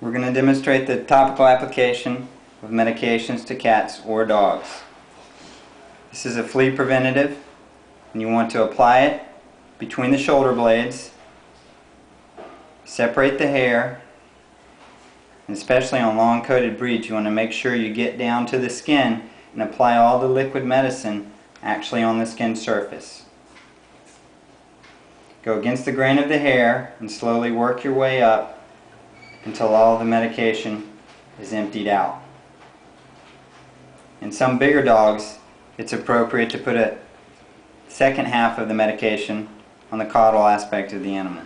We're going to demonstrate the topical application of medications to cats or dogs. This is a flea preventative, and you want to apply it between the shoulder blades, separate the hair, and especially on long coated breeds you want to make sure you get down to the skin and apply all the liquid medicine actually on the skin surface. Go against the grain of the hair and slowly work your way up until all the medication is emptied out. In some bigger dogs, it's appropriate to put a second half of the medication on the caudal aspect of the animal.